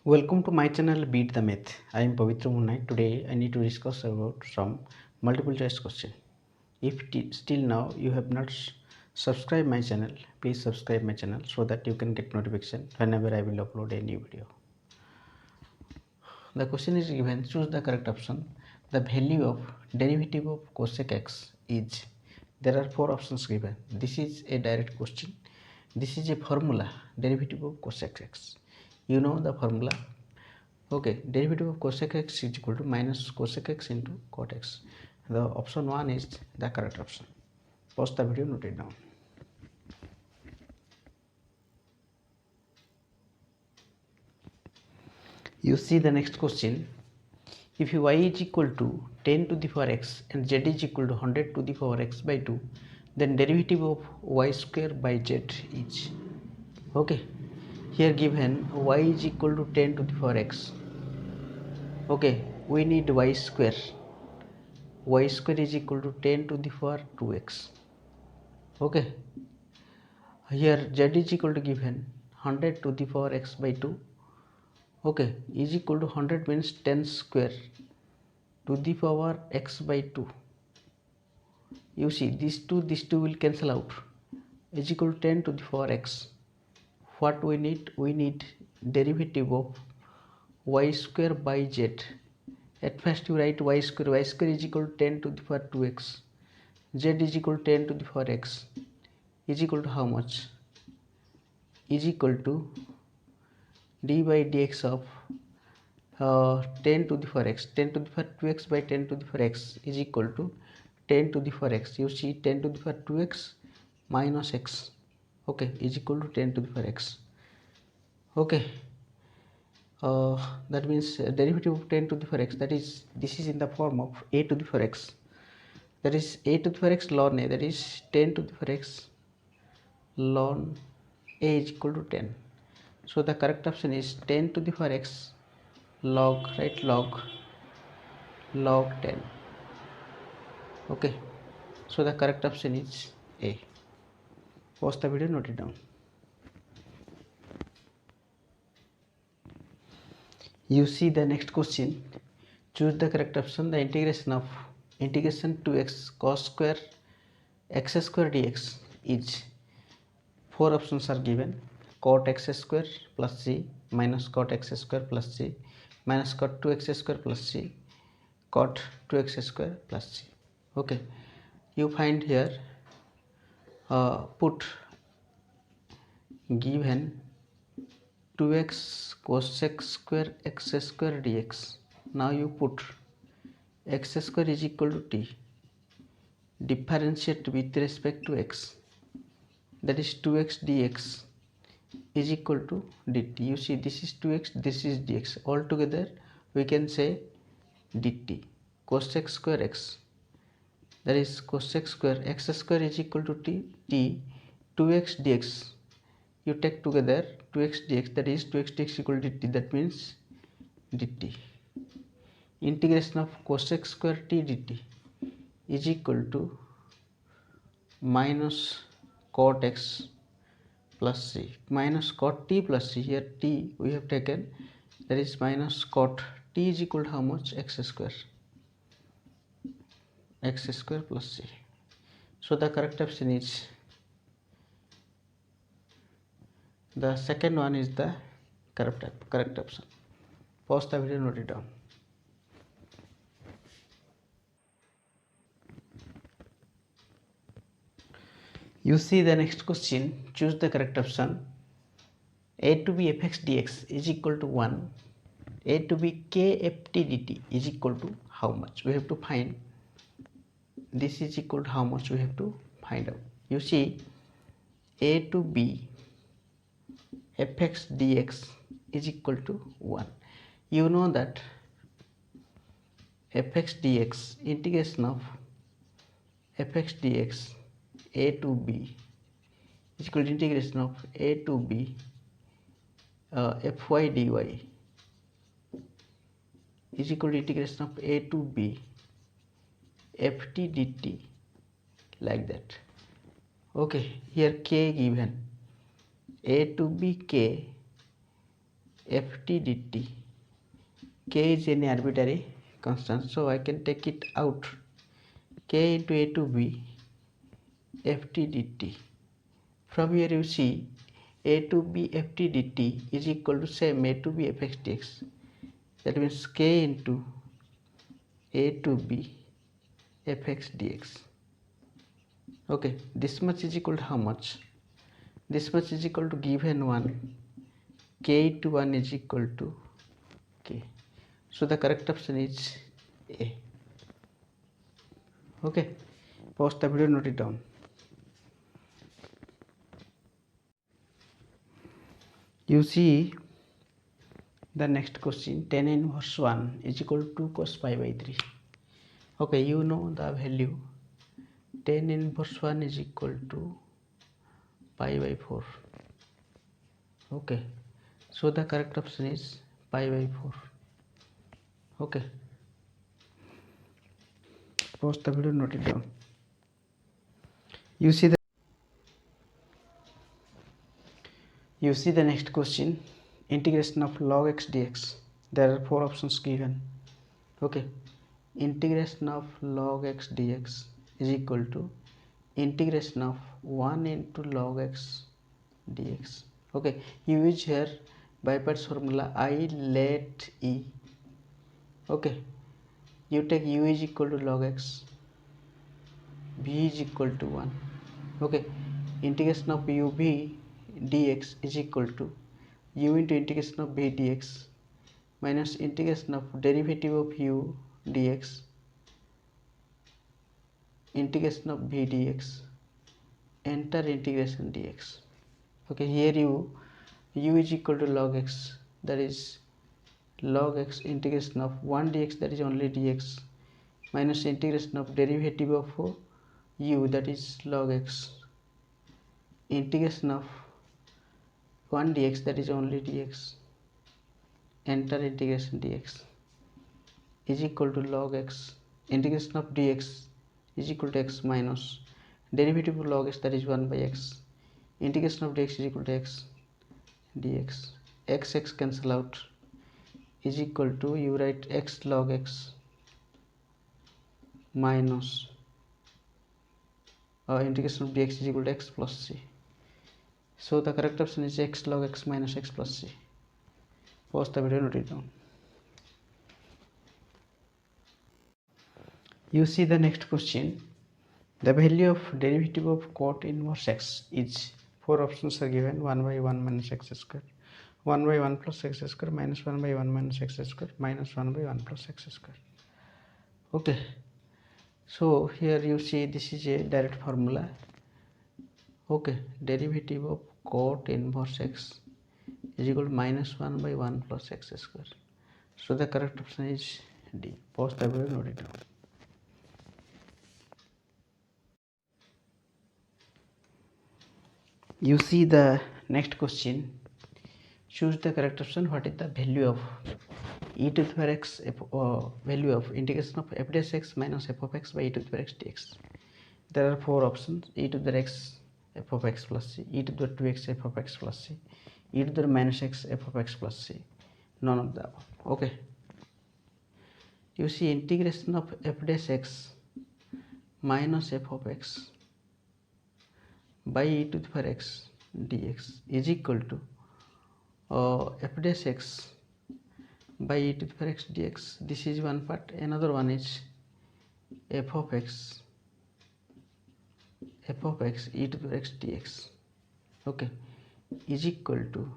Welcome to my channel Beat the Myth. I am Pavitra Munai. Today I need to discuss about some multiple choice question. If still now you have not subscribed my channel, please subscribe my channel so that you can get notification whenever I will upload a new video. The question is given, choose the correct option. The value of derivative of cosec x is, there are four options given. This is a direct question. This is a formula, derivative of cosec x. You know the formula. Okay, derivative of cosec x is equal to minus cosec x into cot x. The option 1 is the correct option. Pause the video, note it down. You see the next question. If y is equal to 10 to the power x and z is equal to 100 to the power x by 2, then derivative of y square by z is. Okay, here given y is equal to 10 to the power x. Okay, we need y square. Y square is equal to 10 to the power 2x. Okay, here z is equal to given 100 to the power x by 2. Okay, is equal to 100 means 10 square to the power x by 2. You see these two will cancel out. Is equal to 10 to the power x. What we need? We need derivative of y square by z. At first you write y square is equal to 10 to the power 2x. Z is equal to 10 to the power x is equal to how much? Is equal to d by dx of 10 to the power x. 10 to the power 2x by 10 to the power x is equal to 10 to the power x. You see 10 to the power 2x minus x. Okay, is equal to 10 to the power x. Okay, that means derivative of 10 to the power x, that is, this is in the form of a to the power x. That is a to the power x ln a, that is 10 to the power x ln a is equal to 10. So the correct option is 10 to the power x log, right, log 10. Okay, so the correct option is A. Pause the video, note it down. You see the next question. Choose the correct option. The integration 2x cos square x square dx is, four options are given: cot x square plus c, minus cot x square plus c, minus cot 2x square plus c, cot 2x square plus c. Okay, you find here, put given 2x cosec square x square dx. Now you put x square is equal to t, differentiate with respect to x, that is 2x dx is equal to dt. You see this is 2x, this is dx, all together we can say dt cosec square x, that is cosec square x square is equal to t 2x dx. You take together 2x dx, that is 2x dx equal to dt, that means dt. Integration of cosec square t dt is equal to minus cot x plus c, minus cot t plus c. Here t we have taken, that is minus cot t is equal to how much? X square plus c. So the correct option is, the second one is the correct option. Pause the video, note it down. You see the next question. Choose the correct option. A to b fx dx is equal to 1. A to b kft dt is equal to how much? We have to find. This is equal to how much? We have to find out. You see, a to b fx dx is equal to 1. You know that fx dx, integration of fx dx a to b is equal to integration of a to b fy dy is equal to integration of a to b ft dt, like that. Okay, here k given, a to b k ft dt. K is any arbitrary constant, so I can take it out. K into a to b ft dt. From here you see a to b ft dt is equal to same a to b fx dx. That means k into a to b fx dx. Okay, this much is equal to how much? This much is equal to given one, k into 1 is equal to k. So the correct option is A. Okay, pause the video, note it down. You see the next question, tan inverse 1 is equal to 2 cos pi by 3. Okay, you know the value. Tan inverse 1 is equal to pi by 4. Okay, so the correct option is pi by 4. Okay, pause the video, note it down. You see the next question, integration of log x dx. There are 4 options given. Okay, integration of log x dx is equal to integration of 1 into log x dx. Okay, you use here by parts formula I let e. Okay, you take u is equal to log x, v is equal to 1. Okay, integration of u v dx is equal to u into integration of v dx minus integration of derivative of u dx integration of v dx enter integration dx. Okay, here u is equal to log x, that is log x integration of 1 dx, that is only dx, minus integration of derivative of u, that is log x, integration of 1 dx, that is only dx, enter integration dx is equal to log x integration of dx is equal to x minus derivative of log x, that is 1 by x, integration of dx is equal to x dx, x cancel out, is equal to you write x log x minus integration of dx is equal to x plus c. So the correct option is x log x minus x plus c. Pause the video, note it down. You see the next question, the value of derivative of cot inverse x is, 4 options are given, 1 by 1 minus x square, 1 by 1 plus x square, minus 1 by 1 minus x square, minus 1 by 1 plus x square. Okay, so here you see this is a direct formula. Okay, derivative of cot inverse x is equal to minus 1 by 1 plus x square. So the correct option is D. Pause the video, note it down. You see the next question, choose the correct option. What is the value of e to the power x, value of integration of f dash x minus f of x by e to the power x dx? There are 4 options, e to the x f of x plus c, e to the 2x f of x plus c, e to the minus x f of x plus c, none of the above. Okay, you see integration of f dash x minus f of x by e to the power x dx is equal to f dash x by e to the power x dx. This is one part. Another one is f of x e to the power x dx. Okay, is equal to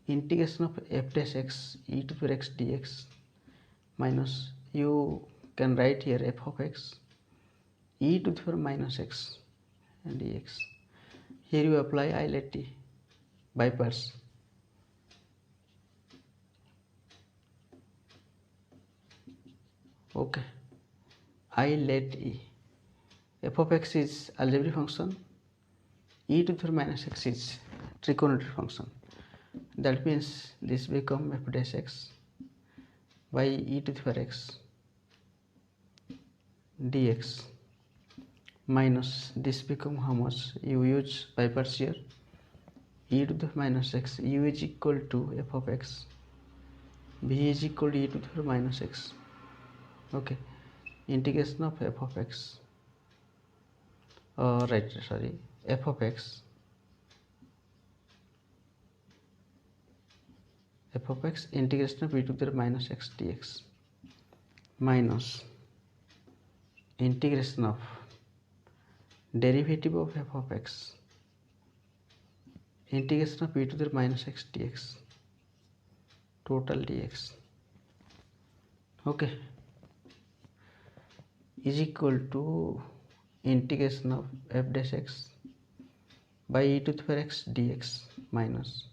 integration of f dash x e to the power x dx minus, you can write here f of x e to the power minus x and dx. Here you apply I let t by parts. Okay, I let e. F of x is algebraic function, e to the power minus x is trigonometric function. That means this become f dash x by e to the power x dx minus this become how much, you use by parts here, e to the power minus x, u is equal to f of x, v is equal to e to the power minus x. Okay, integration of f of x, f of x, integration of e to the power minus x dx minus integration of derivative of f of x, integration of e to the power minus x dx total dx, okay, is equal to integration of f dash x by e to the power x dx minus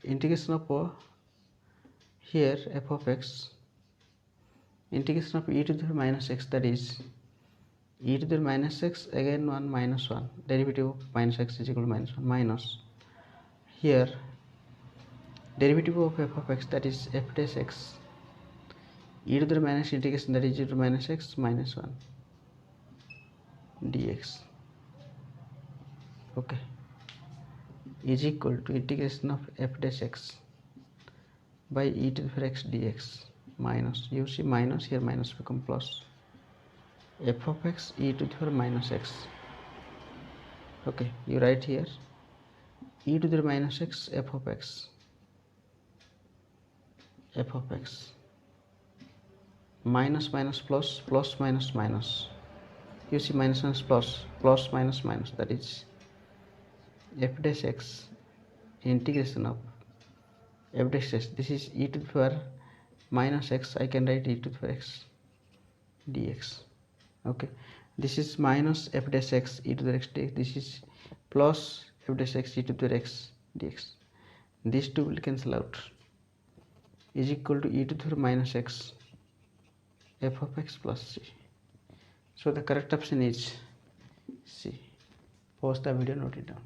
integration of here f of x, integration of e to the power minus x, that is e to the power minus x, again 1 minus 1, derivative of minus x is equal to minus 1, minus here derivative of f of x, that is f dash x, e to the power minus integration, that is e to the power minus x minus 1 dx, okay, is equal to integration of f dash x by e to the power x dx minus, you see minus, here minus become plus, f of x e to the power minus x, okay, you write here e to the power minus x f of x minus minus plus, plus minus minus, you see minus minus plus, plus minus minus, that is f dash x integration of f dash x, this is e to the power minus x, I can write e to the power x dx, okay, this is minus f dash x e to the x dx, this is plus f dash x e to the x dx, these two will cancel out, is equal to e to the power minus x f of x plus c. So the correct option is C. Pause the video, note it down.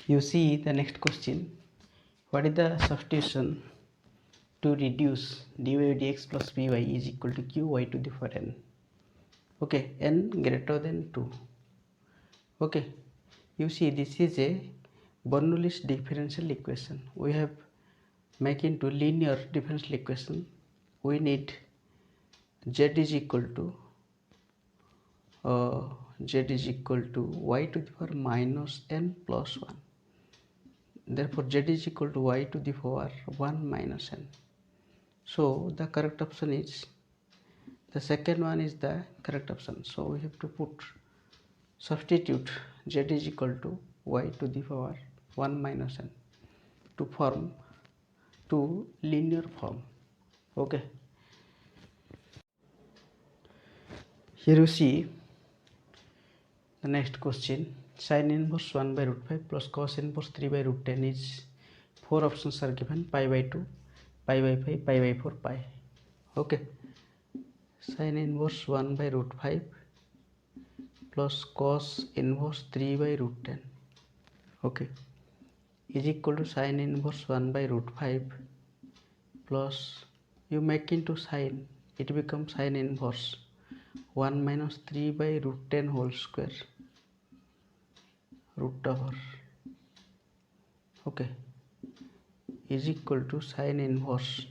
You see the next question. What is the substitution to reduce dy dx plus by is equal to qy to the power n? Okay, n greater than 2. Okay, you see this is a Bernoulli's differential equation. We have make into linear differential equation. We need z is equal to y to the power minus n plus 1. Therefore z is equal to y to the power 1 minus n. So the correct option is, the second one is the correct option. So we have to substitute z is equal to y to the power 1 minus n to form linear form. Okay, here you see the next question. Sin inverse 1 by root 5 plus cos inverse 3 by root 10 is, 4 options are given: pi by 2, pi by 5, pi by 4, pi. Okay, sin inverse 1 by root 5 plus cos inverse 3 by root 10, okay, is equal to sin inverse 1 by root 5 plus, you make into sin, it becomes sin inverse 1 minus 3 by root 10 whole square root over, okay, is equal to sin inverse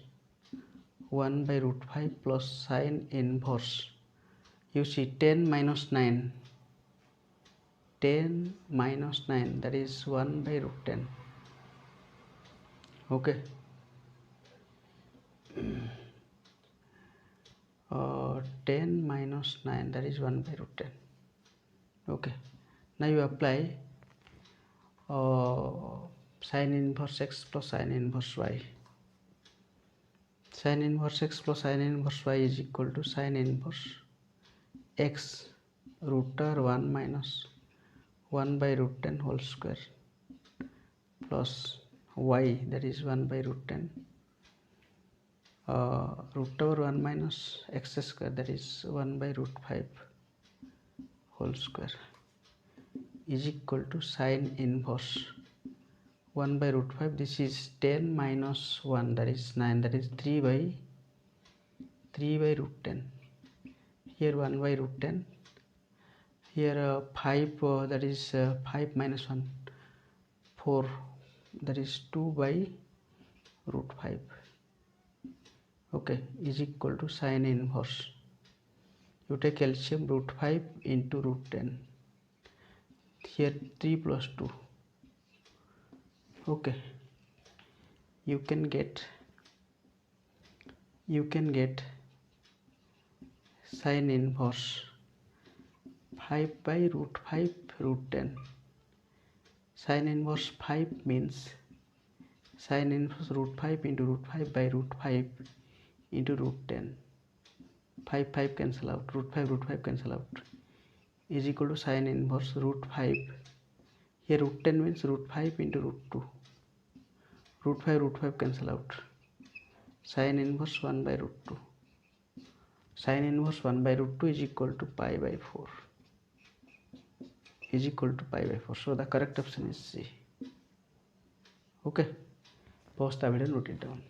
1 by root 5 plus sin inverse, you see 10 minus 9, 10 minus 9, that is 1 by root 10, okay, 10 minus 9, that is 1 by root 10, okay. Now you apply sin inverse x plus sin inverse y. Sin inverse x plus sin inverse y is equal to sin inverse x root over 1 minus 1 by root 10 whole square plus y, that is 1 by root 10 root over 1 minus x square, that is 1 by root 5 whole square, is equal to sin inverse 1 by root 5, this is 10 minus 1, that is 9, that is 3 by 3 by root 10, here 1 by root 10, here 5 that is 5 minus 1 4, that is 2 by root 5, okay, is equal to sine inverse. You take LCM, root 5 into root 10, here 3 plus 2, okay, you can get sine inverse 5 by root 5 root 10. Sine inverse 5 means sine inverse root 5 into root 5 by root 5 into root 10. 5 cancel out, root 5 cancel out, is equal to sine inverse root 5. Here root 10 means root 5 into root 2. Root 5 cancel out. Sine inverse 1 by root 2. Sine inverse 1 by root 2 is equal to pi by 4. Is equal to pi by 4. So the correct option is C. Okay. Pause the video and note it down.